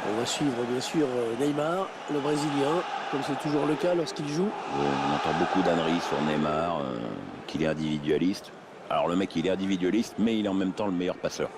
On va suivre bien sûr Neymar, le Brésilien, comme c'est toujours le cas lorsqu'il joue. On entend beaucoup d'âneries sur Neymar, qu'il est individualiste. Alors le mec, il est individualiste, mais il est en même temps le meilleur passeur.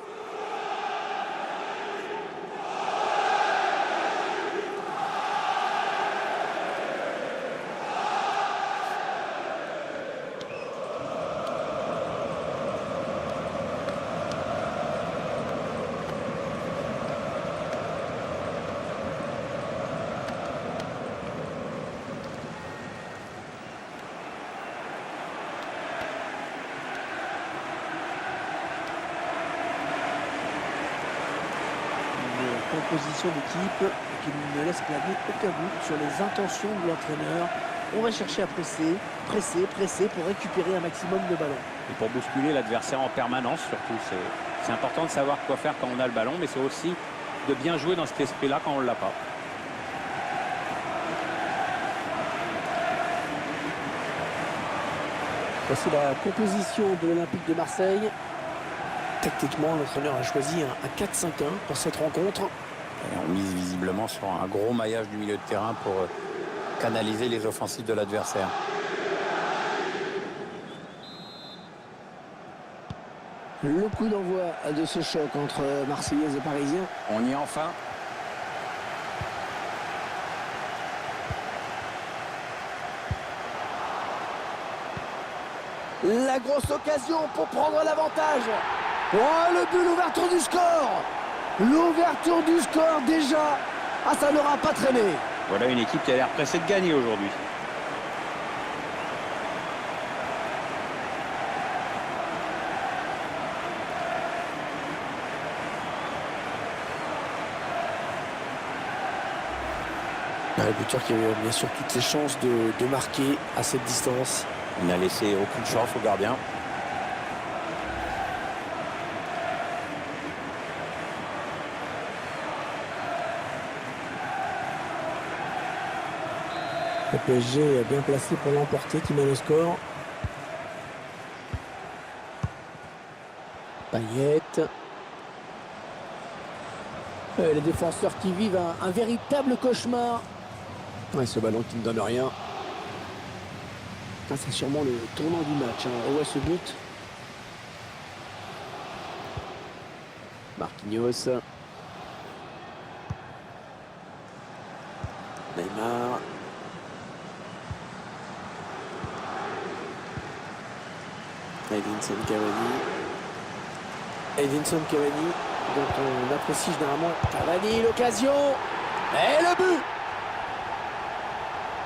Composition d'équipe qui ne laisse planer aucun doute sur les intentions de l'entraîneur. On va chercher à presser, presser pour récupérer un maximum de ballons. Et pour bousculer l'adversaire en permanence, surtout, c'est important de savoir quoi faire quand on a le ballon, mais c'est aussi de bien jouer dans cet esprit-là quand on ne l'a pas. Voici la composition de l'Olympique de Marseille. Tactiquement, l'entraîneur a choisi un 4-5-1 pour cette rencontre. Et on mise visiblement sur un gros maillage du milieu de terrain pour canaliser les offensives de l'adversaire. Le coup d'envoi de ce choc entre Marseillais et Parisiens. On y est enfin. La grosse occasion pour prendre l'avantage. Oh, le but, l'ouverture du score. L'ouverture du score déjà. Ah, ça n'aura pas traîné. Voilà une équipe qui a l'air pressée de gagner aujourd'hui. Le buteur qui avait bien sûr toutes les chances de marquer à cette distance. Il n'a laissé aucune chance au gardien. Le PSG est bien placé pour l'emporter, qui met le score. Payet. Les défenseurs qui vivent un véritable cauchemar. Ouais, ce ballon qui ne donne rien. Ah, c'est sûrement le tournant du match. Ouais, ce but. Marquinhos. Neymar. Edinson Cavani. Edinson Cavani, dont on apprécie généralement. Cavani, l'occasion. Et le but.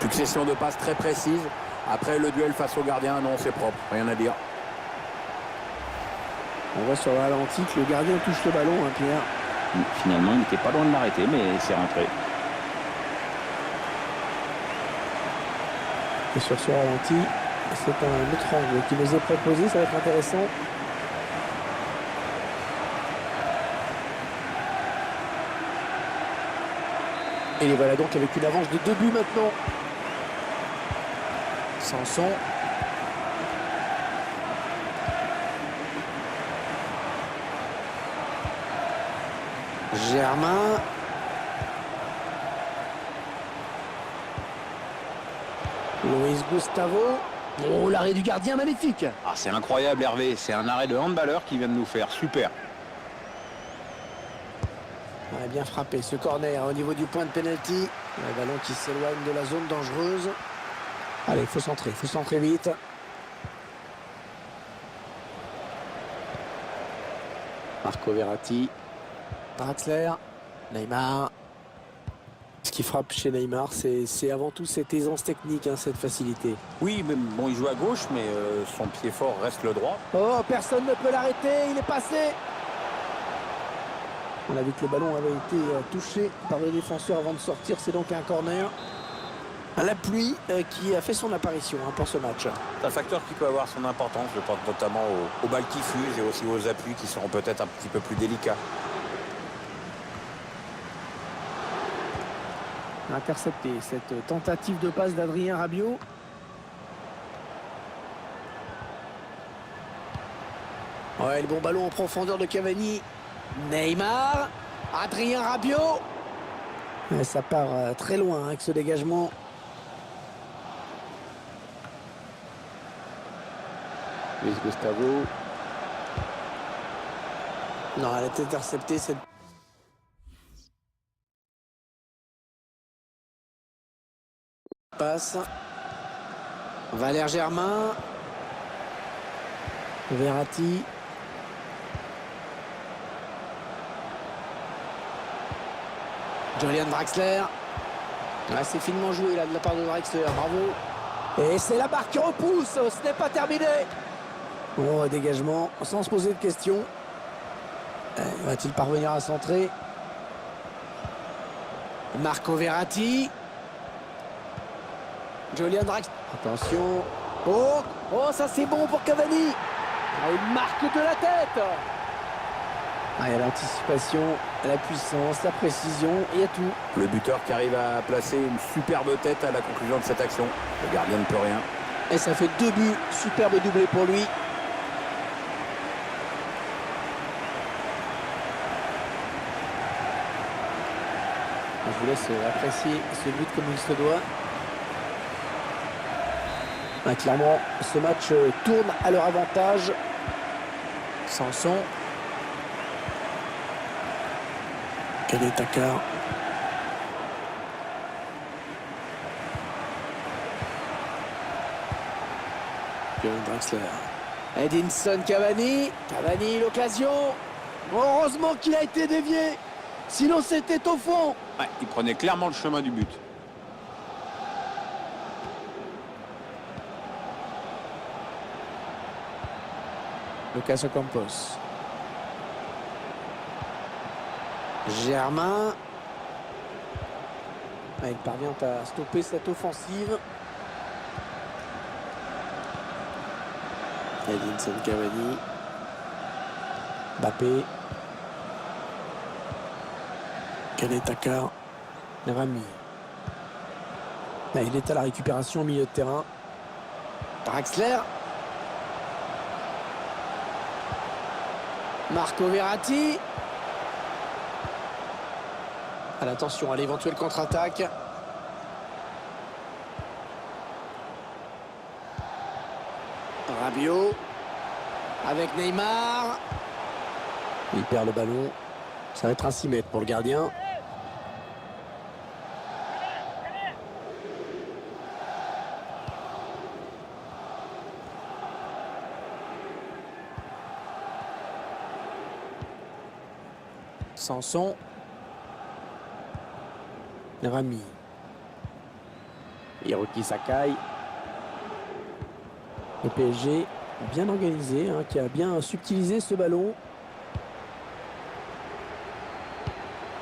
Succession de passes très précises. Après le duel face au gardien, non, c'est propre. Rien à dire. On voit sur le ralenti que le gardien touche le ballon, hein, Pierre. Finalement, il n'était pas loin de l'arrêter, mais c'est rentré. Et sur ce ralenti, c'est un autre angle qui nous est proposé, ça va être intéressant. Et les voilà donc avec une avance de 2 buts maintenant. Sanson. Germain. Luis Gustavo. Oh, l'arrêt du gardien, magnifique. Ah, c'est incroyable, Hervé. C'est un arrêt de handballeur qui vient de nous faire. Super. On a bien frappé ce corner au niveau du point de pénalty. Le ballon qui s'éloigne de la zone dangereuse. Allez, il faut centrer vite. Marco Verratti. Draxler. Neymar. Ce qui frappe chez Neymar, c'est avant tout cette aisance technique, hein, cette facilité. Oui, mais bon, il joue à gauche, mais son pied fort reste le droit. Oh, personne ne peut l'arrêter, il est passé. On a vu que le ballon avait été touché par le défenseur avant de sortir, c'est donc un corner. La pluie qui a fait son apparition, hein, pour ce match. C'est un facteur qui peut avoir son importance, je pense notamment aux balles qui fusent et aussi aux appuis qui seront peut-être un petit peu plus délicats. Intercepté cette tentative de passe d'Adrien Rabiot. Ouais, le bon ballon en profondeur de Cavani. Neymar. Adrien Rabiot. Ouais, ça part très loin avec ce dégagement. Luis Gustavo. Non, elle a été interceptée cette passe. Valère Germain. Verratti. Julian Draxler. Ah, c'est finement joué là de la part de Draxler, bravo. Et c'est la barre qui repousse, ce n'est pas terminé. Bon, dégagement, sans se poser de questions. Va-t-il parvenir à centrer? Marco Verratti. Julian Draxler. Attention. Oh, ça c'est bon pour Cavani. Ah, il marque de la tête. Ah, il y a l'anticipation, la puissance, la précision, il y a tout. Le buteur qui arrive à placer une superbe tête à la conclusion de cette action. Le gardien ne peut rien. Et ça fait 2 buts, superbe doublé pour lui. Je vous laisse apprécier ce but comme il se doit. Ah, clairement, ce match tourne à leur avantage. Sanson. Cadet Takar. Julian Draxler. Edinson Cavani. Cavani, l'occasion. Heureusement qu'il a été dévié. Sinon, c'était au fond. Ouais, il prenait clairement le chemin du but. Lucas Ocampos. Germain. Il parvient à stopper cette offensive. Edinson Cavani. Mbappé. Cadet Takar. Rami. Il est à la récupération au milieu de terrain. Draxler. Marco Verratti. Attention à l'éventuelle contre-attaque. Rabiot. Avec Neymar. Il perd le ballon. Ça va être un 6 mètres pour le gardien. Sanson. Rami. Hiroki Sakai. Le PSG bien organisé, qui a bien subtilisé ce ballon.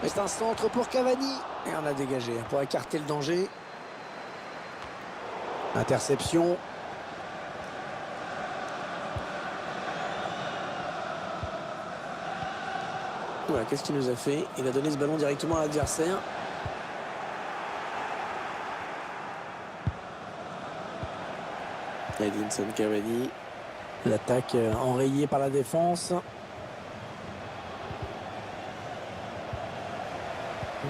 C'est un centre pour Cavani. Et on a dégagé pour écarter le danger. Interception. Voilà, qu'est-ce qu'il nous a fait? Il a donné ce ballon directement à l'adversaire. Edinson Cavani. L'attaque enrayée par la défense.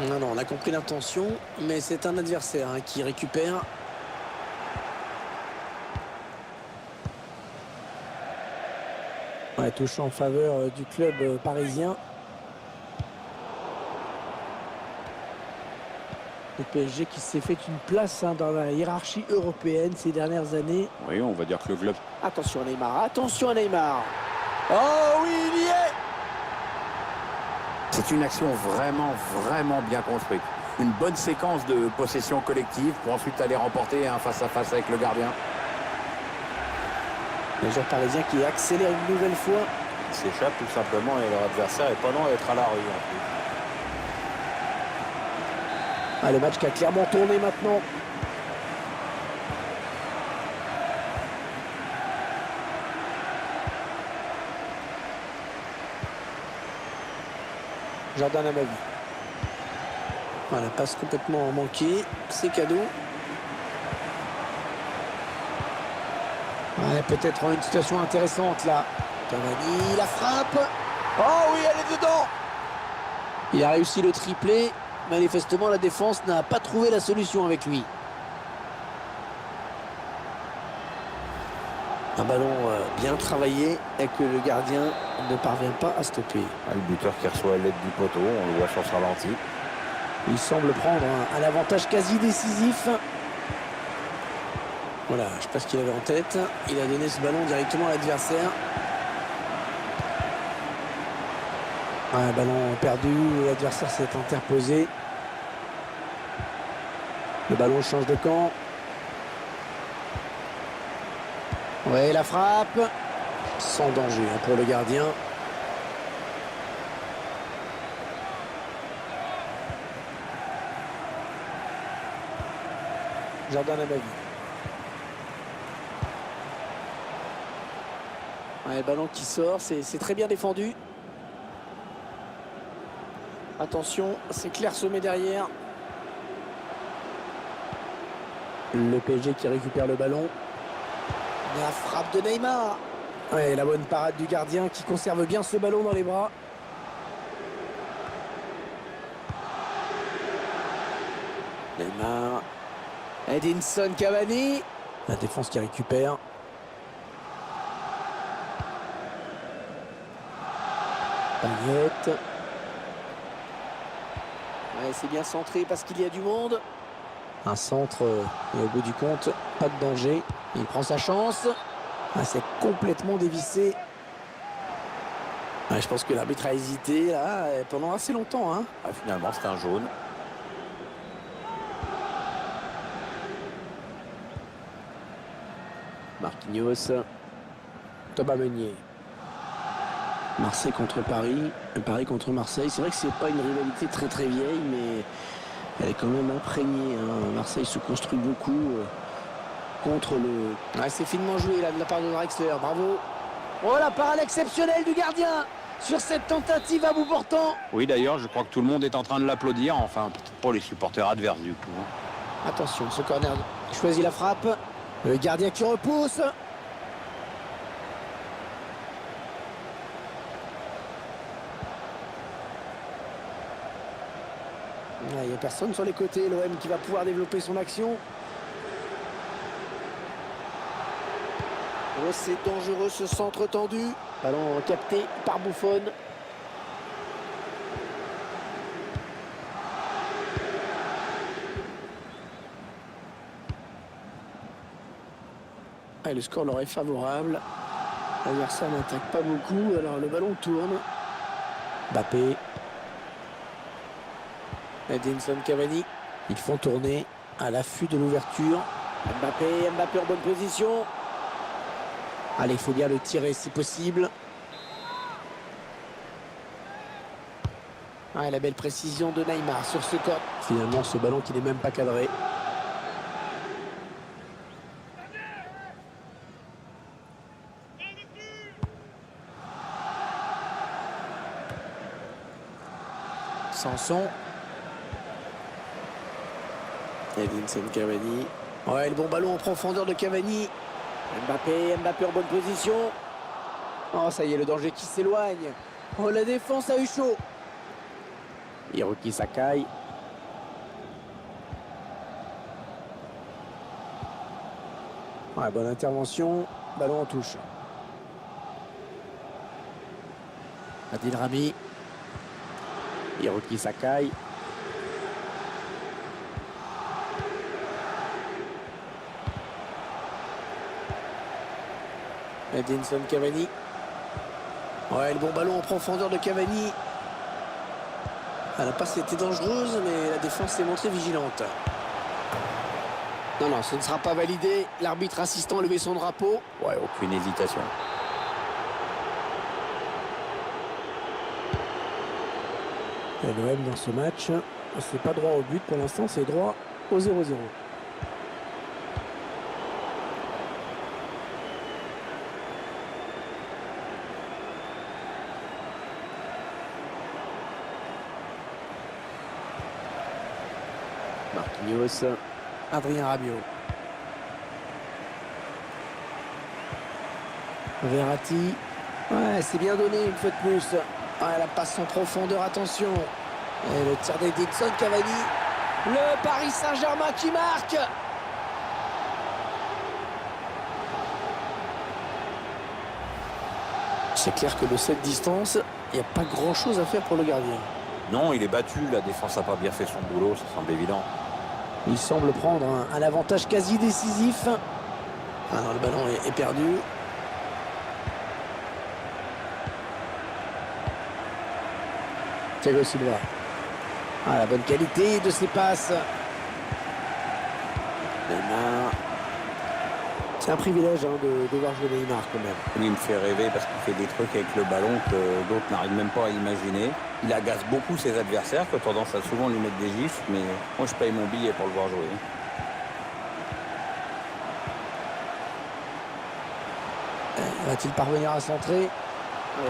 Non, on a compris l'intention, mais c'est un adversaire qui récupère. Ouais, touche en faveur du club parisien. Le PSG qui s'est fait une place dans la hiérarchie européenne ces dernières années. Oui, on va dire que le club... Attention à Neymar, attention à Neymar. Oh oui, il y est. C'est une action vraiment bien construite. Une bonne séquence de possession collective pour ensuite aller remporter un face-à-face avec le gardien. Le joueur parisien qui accélère une nouvelle fois. Il s'échappe tout simplement et leur adversaire est pas loin d'être à la rue en plus. Ah, le match qui a clairement tourné maintenant. Jordan Amavi. Voilà, passe complètement manquée. C'est cadeau. Ouais, peut-être une situation intéressante là. Cavani, la frappe. Oh oui, elle est dedans. Il a réussi le triplé. Manifestement, la défense n'a pas trouvé la solution avec lui. Un ballon bien travaillé et que le gardien ne parvient pas à stopper. Le buteur qui reçoit l'aide du poteau, on le voit sur ce ralenti. Il semble prendre un avantage quasi décisif. Voilà, je sais pas ce qu'il avait en tête. Il a donné ce ballon directement à l'adversaire. Un ballon perdu, l'adversaire s'est interposé. Le ballon change de camp. Ouais, la frappe. Sans danger pour le gardien. Jordan Amavi. Ouais, le ballon qui sort, c'est très bien défendu. Attention, c'est clairsemé derrière. Le PSG qui récupère le ballon. La frappe de Neymar. Ouais, la bonne parade du gardien qui conserve bien ce ballon dans les bras. Neymar. Edinson Cavani. La défense qui récupère. Payet. Ouais, c'est bien centré parce qu'il y a du monde. Un centre et au bout du compte, pas de danger. Il prend sa chance. Ah, c'est complètement dévissé. Ouais, je pense que l'arbitre a hésité là pendant assez longtemps. Hein. Ah, finalement, c'est un jaune. Marquinhos. Thomas Meunier. Marseille contre Paris. Paris contre Marseille. C'est vrai que c'est pas une rivalité très vieille, mais elle est quand même imprégnée. Hein. Marseille se construit beaucoup contre le... Ouais, c'est finement joué là de la part de Draxler. Bravo. Oh, la parade exceptionnelle du gardien sur cette tentative à bout portant. Oui, d'ailleurs, je crois que tout le monde est en train de l'applaudir. Enfin, peut-être pas les supporters adverses du coup. Attention, ce corner choisit la frappe. Le gardien qui repousse. Il n'y a personne sur les côtés. L'OM qui va pouvoir développer son action. Oh, c'est dangereux ce centre tendu. Ballon capté par Buffon. Et le score leur est favorable. L'adversaire n'attaque pas beaucoup. Alors le ballon tourne. Mbappé. Edinson Cavani. Ils font tourner à l'affût de l'ouverture. Mbappé en bonne position. Allez, il faut bien le tirer si possible. Ah, la belle précision de Neymar sur ce corps. Finalement, ce ballon qui n'est même pas cadré. Sanson. Edinson Cavani. Ouais, le bon ballon en profondeur de Cavani. Mbappé en bonne position. Oh, ça y est, le danger qui s'éloigne. Oh, la défense a eu chaud. Hiroki Sakai. Ouais, bonne intervention. Ballon en touche. Adil Rami. Hiroki Sakai. Edinson Cavani. Ouais, le bon ballon en profondeur de Cavani. La passe était dangereuse, mais la défense s'est montrée vigilante. Non, ce ne sera pas validé. L'arbitre assistant a levé son drapeau. Ouais, aucune hésitation. L'OM dans ce match, c'est pas droit au but pour l'instant, c'est droit au 0-0. Marquinhos, Adrien Rabiot. Verratti. Ouais, c'est bien donné une fois de plus. Ouais, la passe en profondeur, attention. Et le tir d'Edinson Cavani. Le Paris Saint-Germain qui marque. C'est clair que de cette distance, il n'y a pas grand-chose à faire pour le gardien. Non, il est battu. La défense n'a pas bien fait son boulot, ça semble évident. Il semble prendre un avantage quasi décisif. Ah non, le ballon est perdu. Thiago Silva. Ah, la bonne qualité de ses passes. Neymar. C'est un privilège de voir jouer Neymar quand même. Lui, il me fait rêver parce qu'il fait des trucs avec le ballon que d'autres n'arrivent même pas à imaginer. Il agace beaucoup ses adversaires qui ont tendance à souvent lui mettre des gifs, mais moi je paye mon billet pour le voir jouer. Va-t-il parvenir à centrer?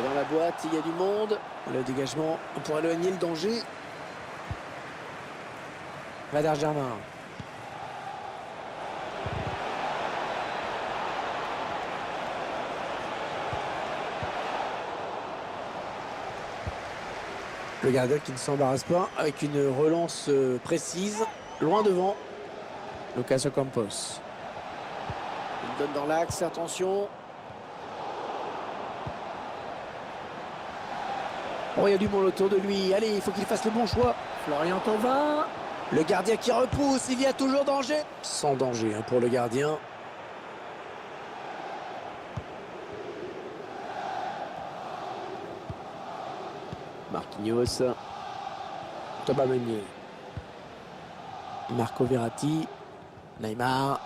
Dans la boîte, il y a du monde. Le dégagement pour éloigner le danger. Valère Germain. Le gardien qui ne s'embarrasse pas avec une relance précise. Loin devant. Lucas Ocampos. Il donne dans l'axe, attention. Oh, il y a du monde autour de lui. Allez, il faut qu'il fasse le bon choix. Florian Thauvin. Le gardien qui repousse. Il y a toujours danger. Sans danger pour le gardien. Marquinhos. Thomas Meunier. Marco Verratti. Neymar.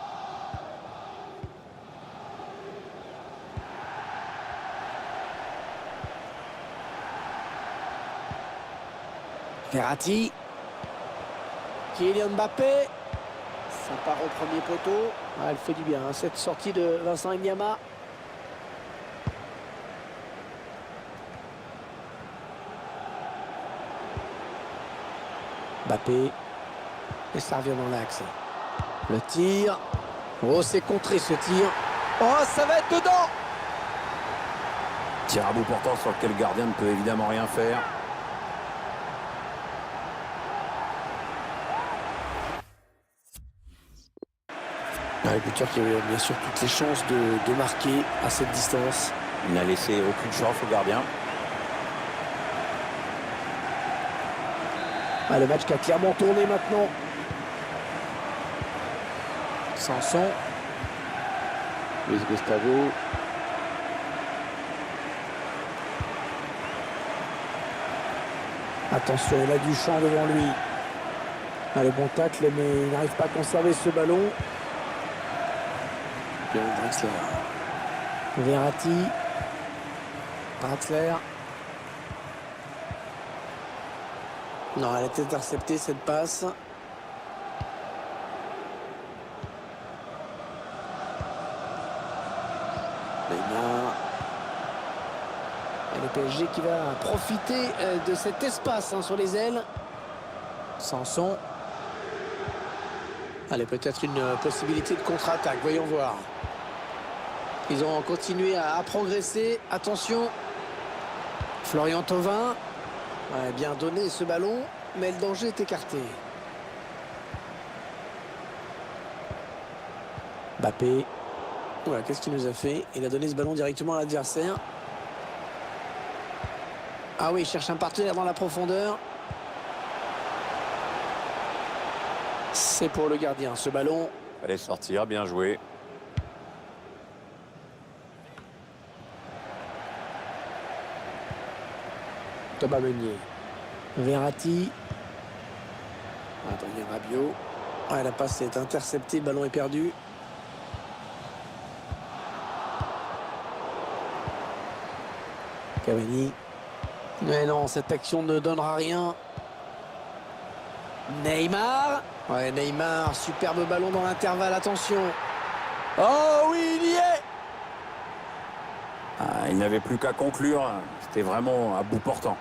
Verratti. Kylian Mbappé. Ça part au premier poteau. Ah, elle fait du bien, hein, cette sortie de Vincent Enyama. Mbappé. Et ça revient dans l'axe. Le tir. Oh, c'est contré ce tir. Oh, ça va être dedans. Tir à bout portant sur lequel le gardien ne peut évidemment rien faire. Le buteur qui a bien sûr toutes les chances de marquer à cette distance. Il n'a laissé aucune chance au gardien. Ah, le match qui a clairement tourné maintenant. Sanson. Luis Gustavo. Attention, il a du champ devant lui. Ah, le bon tacle, mais il n'arrive pas à conserver ce ballon. Draxler. Verratti. Draxler. Non, elle a été interceptée cette passe. Neymar. Et le PSG qui va profiter de cet espace sur les ailes. Sanson. Allez, peut-être une possibilité de contre-attaque. Voyons voir. Ils ont continué à progresser. Attention. Florian Thauvin. Ouais, bien donné ce ballon, mais le danger est écarté. Mbappé. Voilà, qu'est-ce qu'il nous a fait? Il a donné ce ballon directement à l'adversaire. Ah oui, il cherche un partenaire dans la profondeur. C'est pour le gardien, ce ballon. Fallait sortir, bien joué. Thomas Meunier. Verratti. Adrien Rabiot. Ah, la passe est interceptée, le ballon est perdu. Cavani. Mais non, cette action ne donnera rien. Neymar. Ouais, Neymar, superbe ballon dans l'intervalle, attention. Oh oui, il y est. Ah, il n'avait plus qu'à conclure. C'était vraiment à bout portant.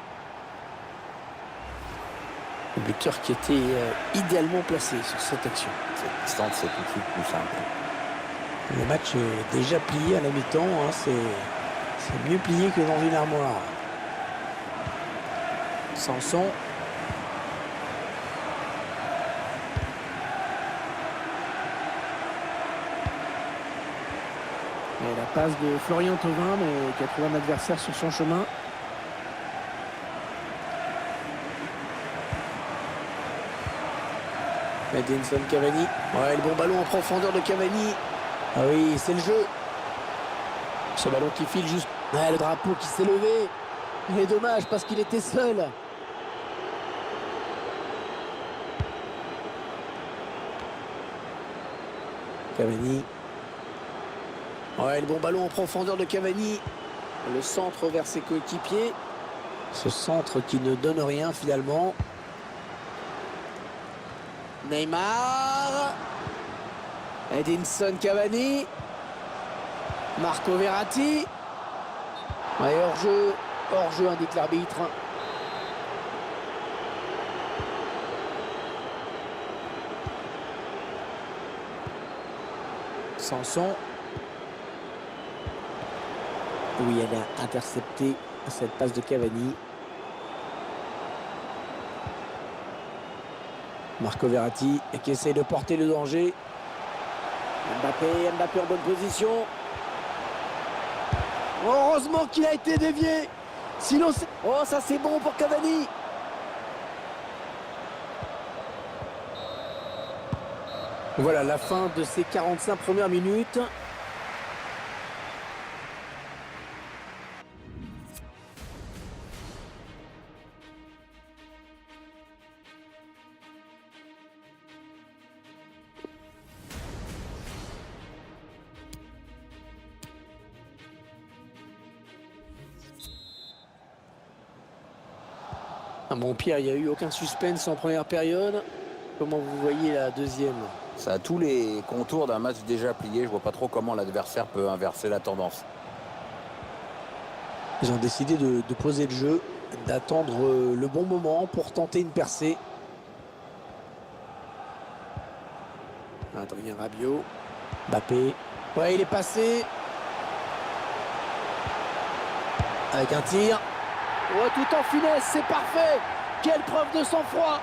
Le buteur qui était idéalement placé sur cette action. Cette distance, c'est tout de suite plus simple. Le match est déjà plié à la mi-temps. Hein, c'est mieux plié que dans une armoire. Sanson. Et la passe de Florian Thauvin, mais qui a trouvé un adversaire sur son chemin. Edinson Cavani. Ouais, le bon ballon en profondeur de Cavani. Ah oui, c'est le jeu. Ce ballon qui file juste. Ouais, le drapeau qui s'est levé. Il est dommage parce qu'il était seul. Cavani. Ouais, le bon ballon en profondeur de Cavani. Le centre vers ses coéquipiers. Ce centre qui ne donne rien finalement. Neymar. Edinson Cavani. Marco Verratti. Ouais, hors-jeu indique l'arbitre. Sanson. Oui, elle a intercepté cette passe de Cavani. Marco Verratti qui essaie de porter le danger. Mbappé en bonne position. Heureusement qu'il a été dévié. Sinon, oh, ça c'est bon pour Cavani. Voilà la fin de ces 45 premières minutes. Bon Pierre, il n'y a eu aucun suspense en première période. Comment vous voyez la deuxième? Ça a tous les contours d'un match déjà plié. Je vois pas trop comment l'adversaire peut inverser la tendance. Ils ont décidé de poser le jeu, d'attendre le bon moment pour tenter une percée. Adrien Rabiot. Mbappé. Ouais, il est passé. Avec un tir. Ouais, tout en finesse, c'est parfait. Quelle preuve de sang-froid.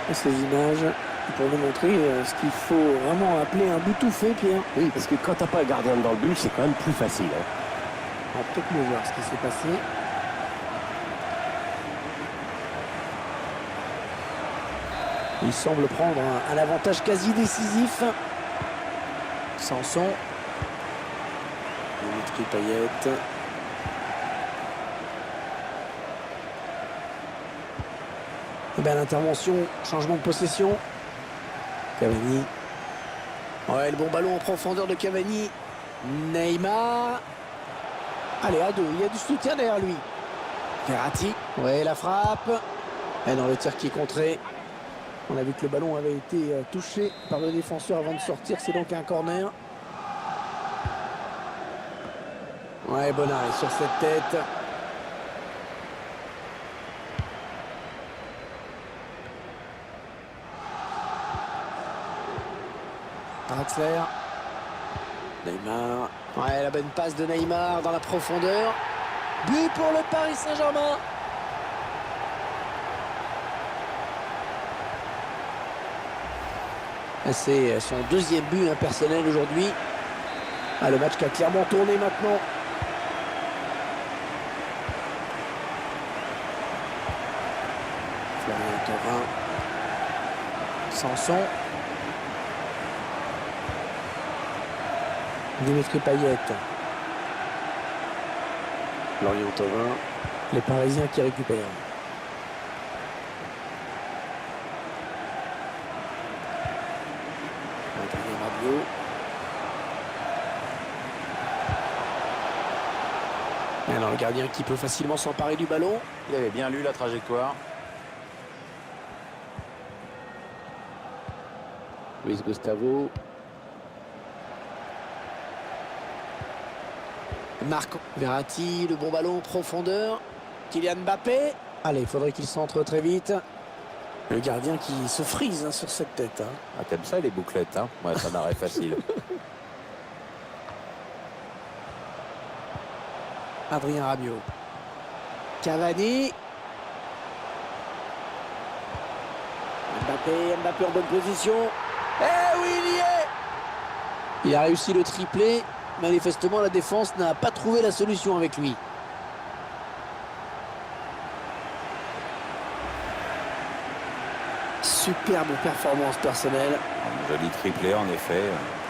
Et ces images pour nous montrer ce qu'il faut vraiment appeler un but tout fait, Pierre. Oui, parce que quand t'as pas un gardien dans le but, c'est quand même plus facile. Hein. On va peut-être mieux voir ce qui s'est passé. Il semble prendre un avantage quasi décisif. Sanson. Dimitri Payet. Et bien l'intervention, changement de possession. Cavani. Ouais, le bon ballon en profondeur de Cavani. Neymar. Allez, à deux, il y a du soutien derrière lui. Verratti. Ouais, la frappe. Et dans le tir qui est contré. On a vu que le ballon avait été touché par le défenseur avant de sortir. C'est donc un corner. Ouais, bon arrêt sur cette tête. Draxler. Neymar. Ouais, la bonne passe de Neymar dans la profondeur. But pour le Paris Saint-Germain. C'est son deuxième but personnel aujourd'hui. Ah, le match qui a clairement tourné maintenant. Florian Thauvin. Sanson. Dimitri Payet. Florian Thauvin. Les Parisiens qui récupèrent. Adrien Rabiot. Alors le gardien qui peut facilement s'emparer du ballon. Il avait bien lu la trajectoire. Luis Gustavo. Marco Verratti, le bon ballon en profondeur. Kylian Mbappé. Allez, il faudrait qu'il centre très vite. Le gardien qui se frise sur cette tête. Ah, t'aimes ça les bouclettes, hein? Ouais, ça n'arrête facile. Adrien Rabiot. Cavani. Et Mbappé en bonne position. Eh oui, il y est! Il a réussi le triplé. Manifestement, la défense n'a pas trouvé la solution avec lui. Superbe performance personnelle. Un joli triplé, en effet.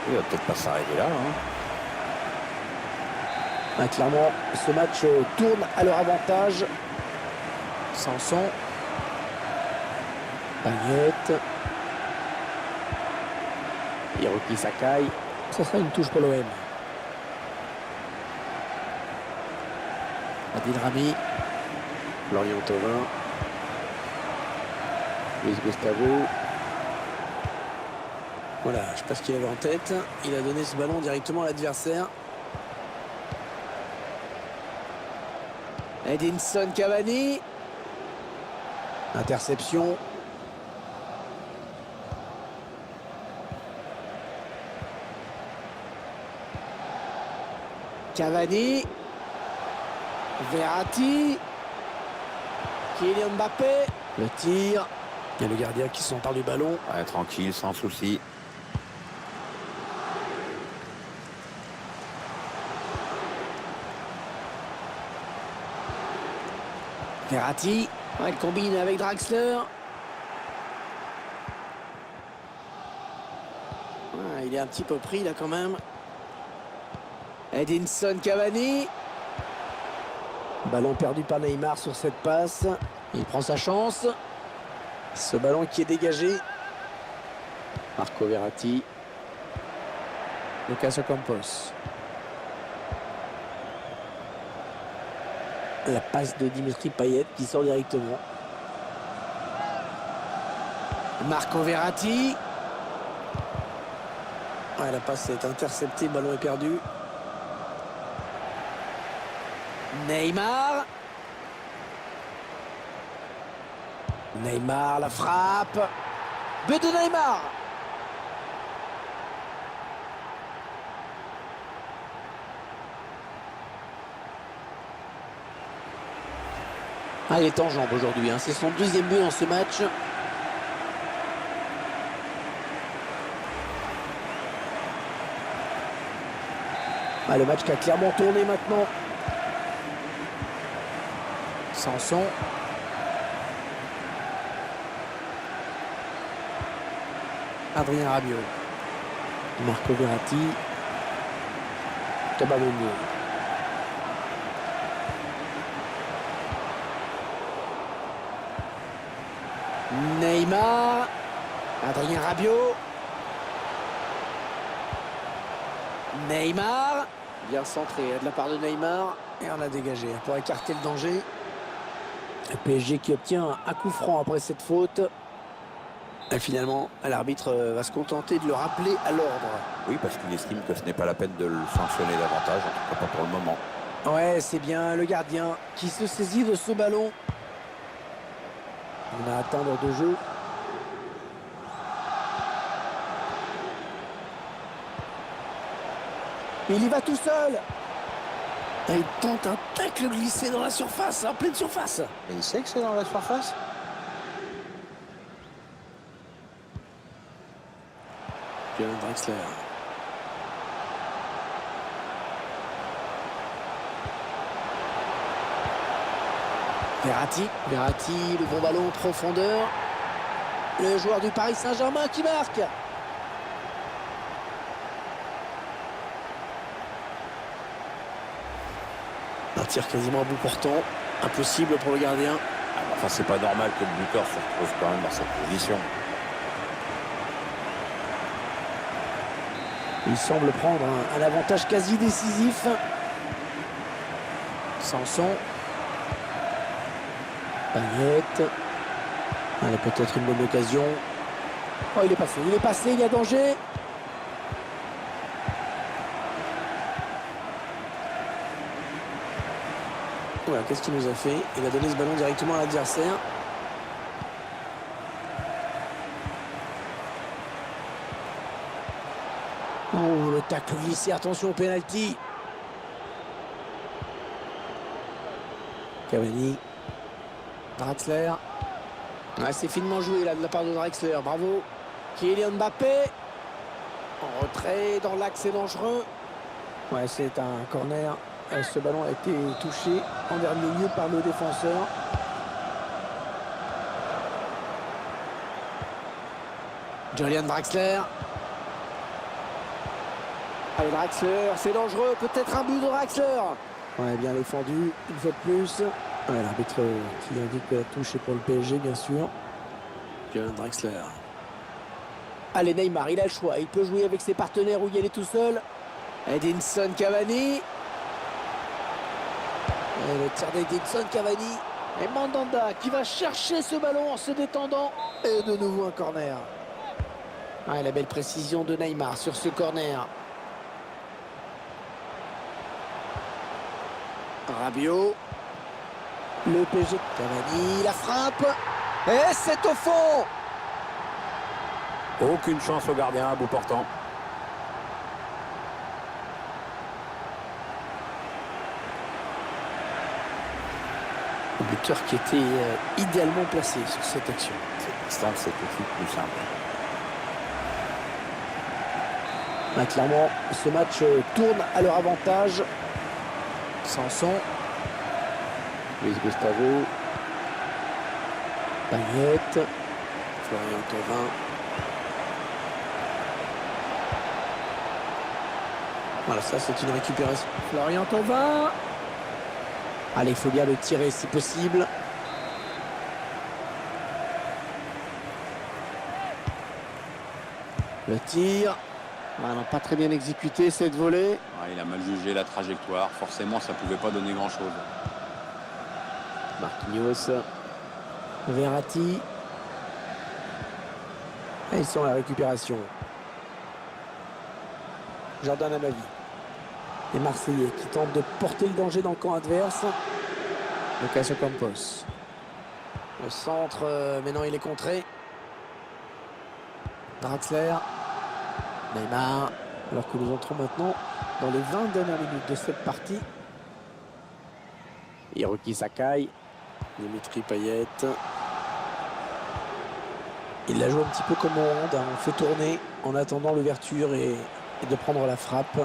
Il va peut-être pas s'arrêter là. Hein. Ah, clairement, ce match tourne à leur avantage. Sanson. Payet. Hiroki Sakai. Ça sera une touche pour l'OM. Adil Rami. Florian Thauvin. Luis Gustavo. Voilà, je sais pas ce qu'il avait en tête. Il a donné ce ballon directement à l'adversaire. Edinson Cavani. Interception. Cavani. Verratti. Kylian Mbappé. Le tir. Il y a le gardien qui s'empare du ballon. Ouais, tranquille, sans souci. Verratti. Ouais, il combine avec Draxler. Ouais, il est un petit peu pris là quand même. Edinson Cavani. Ballon perdu par Neymar sur cette passe. Il prend sa chance. Ce ballon qui est dégagé. Marco Verratti. Lucas Ocampos. La passe de Dimitri Payet qui sort directement. Marco Verratti. Ouais, la passe est interceptée, le ballon est perdu. Neymar. Neymar, la frappe. But de Neymar. Ah, il est en jambes aujourd'hui, hein. C'est son deuxième but dans ce match. Ah, le match qui a clairement tourné maintenant. Sanson. Adrien Rabiot. Marco Verratti. Caballoni. Neymar. Adrien Rabiot. Neymar. Bien centré de la part de Neymar. Et on a dégagé pour écarter le danger. Le PSG qui obtient un coup franc après cette faute. Et finalement, l'arbitre va se contenter de le rappeler à l'ordre. Oui, parce qu'il estime que ce n'est pas la peine de le sanctionner davantage, en tout cas pas pour le moment. Ouais, c'est bien le gardien qui se saisit de ce ballon. On a atteint l'heure de jeu. Il y va tout seul. Et il tente un tacle glissé dans la surface, en pleine surface. Et il sait que c'est dans la surface. Julian Draxler. Verratti, le bon ballon en profondeur. Le joueur du Paris Saint-Germain qui marque. Un tir quasiment à bout portant. Impossible pour le gardien. Enfin, c'est pas normal que le buteur se retrouve quand même dans cette position. Il semble prendre un avantage quasi décisif. Sanson. Payet. Elle a peut-être une bonne occasion. Oh, il est passé, il y a danger. Voilà, qu'est-ce qu'il nous a fait? Il a donné ce ballon directement à l'adversaire. Oh, le tacle glissé, attention au pénalty. Cavani. Draxler. Ouais, c'est finement joué là de la part de Draxler. Bravo. Kylian Mbappé. En retrait dans l'axe, c'est dangereux. Ouais, c'est un corner. Ce ballon a été touché en dernier lieu par le défenseur. Julian Draxler. Allez, Draxler, c'est dangereux. Peut-être un but de Draxler. Ouais, bien défendu, une fois de plus. Ouais, l'arbitre qui indique que la touche est pour le PSG, bien sûr. Julian Draxler. Allez, Neymar, il a le choix. Il peut jouer avec ses partenaires ou y aller tout seul. Edinson Cavani. Et le tir d'Edinson Cavani. Et Mandanda qui va chercher ce ballon en se détendant. Et de nouveau un corner. Ah, la belle précision de Neymar sur ce corner. Rabiot. Le PSG. Cavani, la frappe. Et c'est au fond. Aucune chance au gardien à bout portant. Le buteur qui était idéalement placé sur cette action. C'est simple, c'est tout de suite plus simple. Ah, clairement, ce match tourne à leur avantage. Sanson. Luis Gustavo. Payet. Florian Thauvin. Voilà, ça c'est une récupération. Florian Thauvin. Allez, il faut bien le tirer si possible. Le tir. Voilà, pas très bien exécuté cette volée. Ouais, il a mal jugé la trajectoire. Forcément, ça ne pouvait pas donner grand-chose. Marquinhos. Verratti. Et ils sont à la récupération. Jordan Amavi. Les Marseillais qui tentent de porter le danger dans le camp adverse. Lucas Ocampos. Le centre, mais non, il est contré. Draxler. Neymar. Alors que nous entrons maintenant dans les 20 dernières minutes de cette partie. Hiroki Sakai. Dimitri Payet. Il la joue un petit peu comme au hand. On fait tourner en attendant l'ouverture et de prendre la frappe.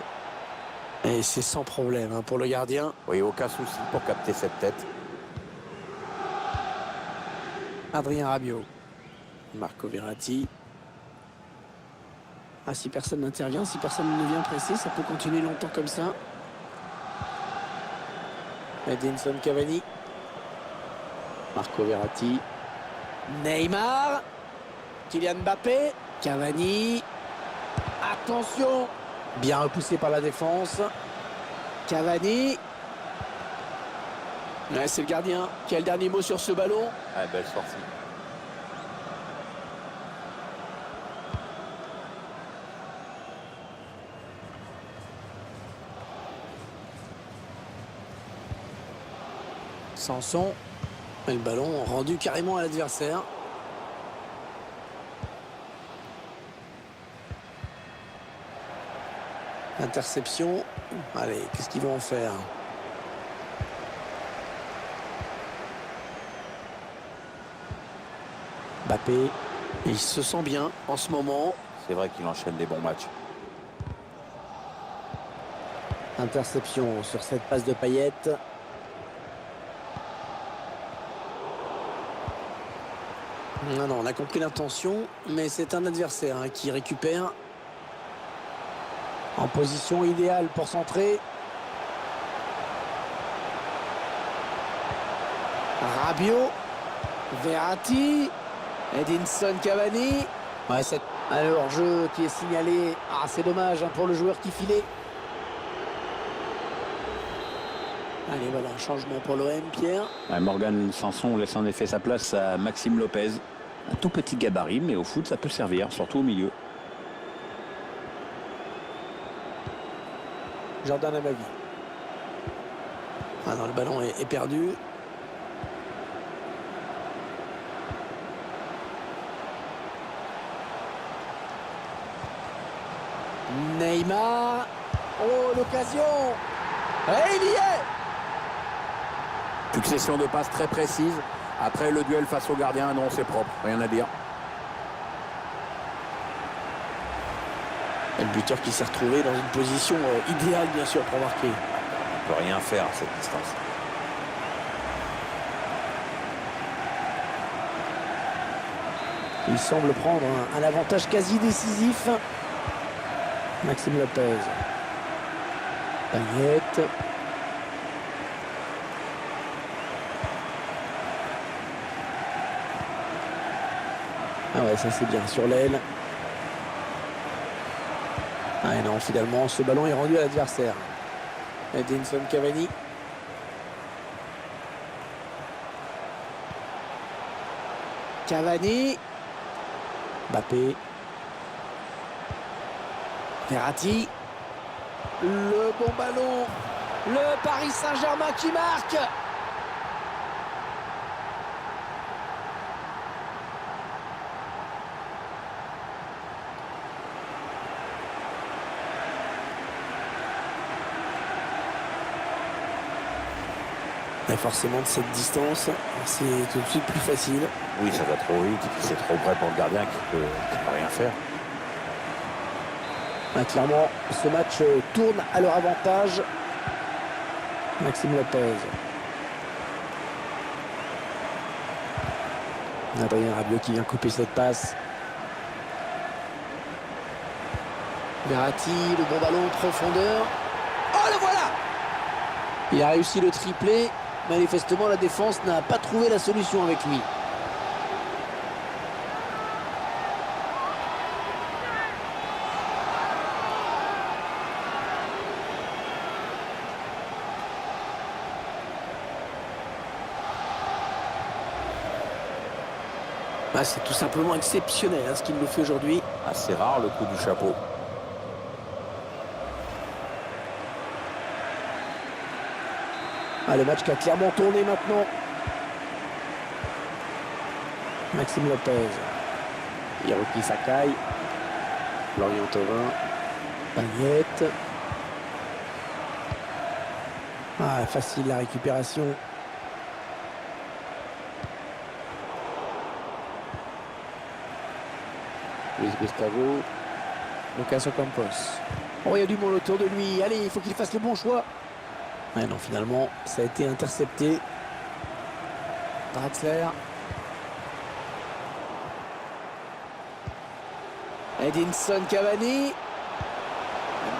Et c'est sans problème pour le gardien. Oui, aucun souci pour capter cette tête. Adrien Rabiot. Marco Verratti. Ah, si personne n'intervient, si personne ne vient presser, ça peut continuer longtemps comme ça. Edinson Cavani. Marco Verratti. Neymar. Kylian Mbappé. Cavani. Attention. Bien repoussé par la défense. Cavani. Ouais, c'est le gardien qui a le dernier mot sur ce ballon. Ah, belle sortie. Sanson. Et le ballon rendu carrément à l'adversaire. Interception. Allez, qu'est-ce qu'ils vont en faire? Mbappé. Il se sent bien en ce moment. C'est vrai qu'il enchaîne des bons matchs. Interception sur cette passe de Payet. Non, on a compris l'intention, mais c'est un adversaire qui récupère. En position idéale pour centrer. Rabiot. Verratti. Edinson Cavani. Ouais, c'est un hors-jeu qui est signalé. Ah, c'est dommage pour le joueur qui filait. Allez, voilà, un changement pour l'OM, Pierre. Ouais, Morgan Sanson laisse en effet sa place à Maxime Lopez. Un tout petit gabarit, mais au foot, ça peut servir, surtout au milieu. Jordan Amavi. Ah non, le ballon est perdu. Neymar. Oh, l'occasion. Et il y est. Succession de passes très précises. Après le duel face au gardien, non, c'est propre, rien à dire. Et le buteur qui s'est retrouvé dans une position idéale, bien sûr, pour marquer. On ne peut rien faire à cette distance. Il semble prendre un avantage quasi décisif. Maxime Lopez. Payet. Ah ouais, ça c'est bien sur l'aile. Ah et non, finalement, ce ballon est rendu à l'adversaire. Edinson Cavani. Cavani. Mbappé. Verratti. Le bon ballon. Le Paris Saint-Germain qui marque. Et forcément, de cette distance, c'est tout de suite plus facile. Oui, ça va trop vite, et puis c'est trop vrai pour le gardien qui peut rien faire. Ah, clairement, ce match tourne à leur avantage. Maxime Lopez. Adrien Rabiot qui vient couper cette passe. Verratti, le bon ballon en profondeur. Oh, le voilà! Il a réussi le triplé. Manifestement, la défense n'a pas trouvé la solution avec lui. Ah, c'est tout simplement exceptionnel ce qu'il nous fait aujourd'hui. Assez rare le coup du chapeau. Ah, le match qui a clairement tourné maintenant. Maxime Lopez. Hiroki Sakai. Florian Thauvin. Payet. Ah, facile la récupération. Luis Gustavo. Lucas Ocampos. Oh, il y a du monde autour de lui. Allez, il faut qu'il fasse le bon choix. Ouais, non, finalement, ça a été intercepté. Draxler. Edinson Cavani.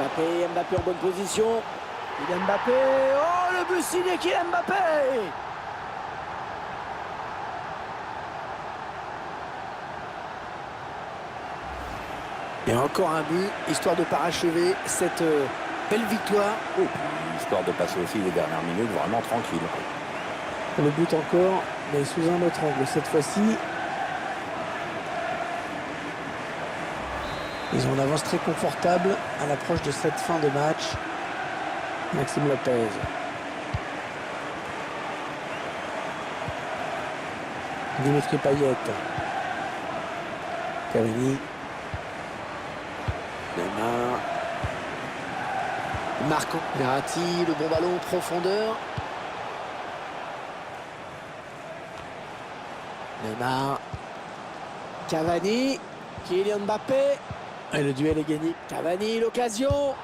Mbappé en bonne position. Kylian Mbappé. Oh, le but signé Kylian Mbappé. Et encore un but, histoire de parachever cette belle victoire. Oh, histoire de passer aussi les dernières minutes vraiment tranquille. Le but encore, mais sous un autre angle cette fois-ci. Ils ont une avance très confortable à l'approche de cette fin de match. Maxime Lopez. Dimitri Payet. Cavani. Neymar. Marco Verratti, le bon ballon en profondeur. Neymar. Cavani. Kylian Mbappé. Et le duel est gagné. Cavani, l'occasion.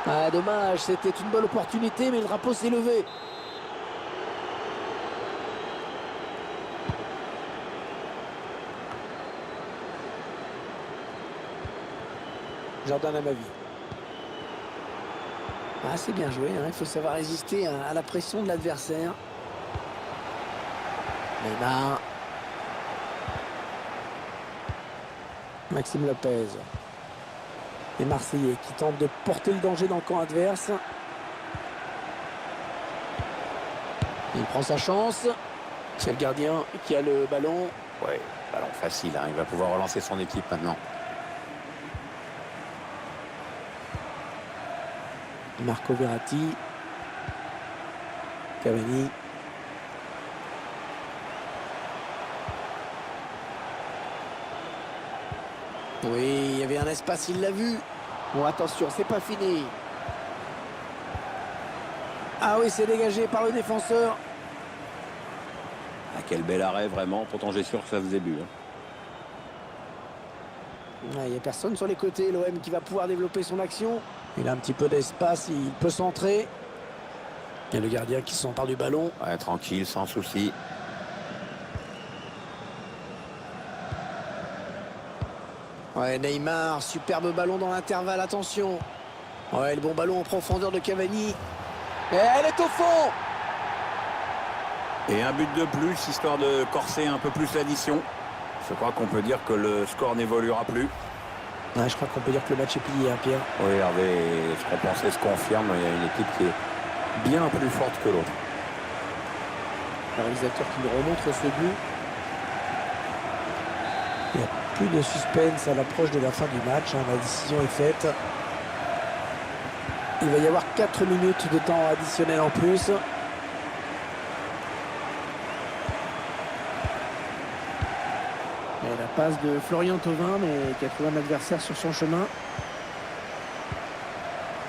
Ah, dommage, c'était une bonne opportunité, mais le drapeau s'est levé. Jordan Amavi. Ah, c'est bien joué, hein. Il faut savoir résister à la pression de l'adversaire. Neymar. Maxime Lopez. Les Marseillais qui tentent de porter le danger dans le camp adverse. Il prend sa chance. C'est le gardien qui a le ballon. Ouais, ballon facile, hein. Il va pouvoir relancer son équipe maintenant. Marco Verratti. Cavani. Oui, il y avait un espace, il l'a vu. Bon, attention, c'est pas fini. Ah oui, c'est dégagé par le défenseur. Ah, quel bel arrêt, vraiment. Pourtant, j'ai sûr que ça faisait but. Hein. Il n'y a personne sur les côtés. L'OM qui va pouvoir développer son action. Il a un petit peu d'espace, il peut centrer. Il y a le gardien qui s'empare du ballon. Ouais, tranquille, sans souci. Ouais, Neymar, superbe ballon dans l'intervalle, attention. Ouais, le bon ballon en profondeur de Cavani. Et elle est au fond. Et un but de plus, histoire de corser un peu plus l'addition. Je crois qu'on peut dire que le score n'évoluera plus. Ouais, je crois qu'on peut dire que le match est plié, hein, Pierre. Oui, Hervé, ce qu'on pensait se confirme. Il y a une équipe qui est bien plus forte que l'autre. Le réalisateur qui nous remontre ce but. Il n'y a plus de suspense à l'approche de la fin du match. Hein. La décision est faite. Il va y avoir 4 minutes de temps additionnel en plus. Et la passe de Florian Thauvin, mais qui a trouvé un adversaire sur son chemin.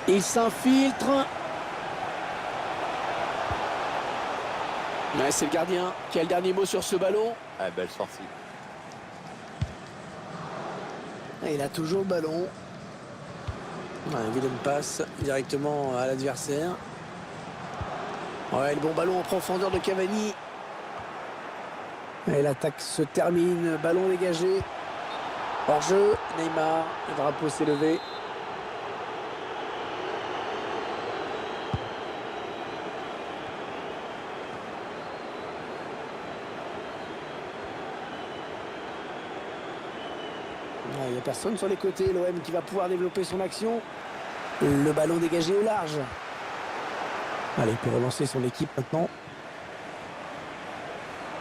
Il s'infiltre. Ouais, c'est le gardien qui a le dernier mot sur ce ballon. Ah, belle sortie. Et il a toujours le ballon. Ouais, une vilaine passe directement à l'adversaire. Ouais, le bon ballon en profondeur de Cavani. Et l'attaque se termine, ballon dégagé. Hors jeu, Neymar, le drapeau s'est levé. Il n'y a personne sur les côtés, l'OM qui va pouvoir développer son action. Le ballon dégagé au large. Allez, il peut relancer son équipe maintenant.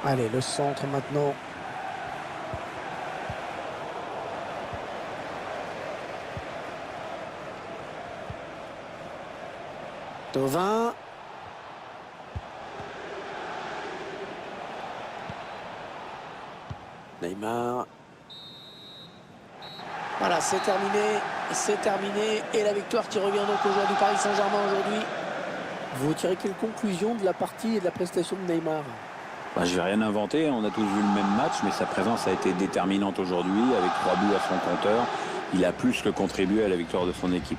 Allez, le centre maintenant. Thauvin. Neymar. Voilà, c'est terminé. C'est terminé. Et la victoire qui revient donc au joueur du Paris Saint-Germain aujourd'hui. Vous tirez quelle conclusion de la partie et de la prestation de Neymar? Bah, je vais rien inventer, on a tous vu le même match, mais sa présence a été déterminante aujourd'hui. Avec 3 buts à son compteur, il a plus que contribué à la victoire de son équipe.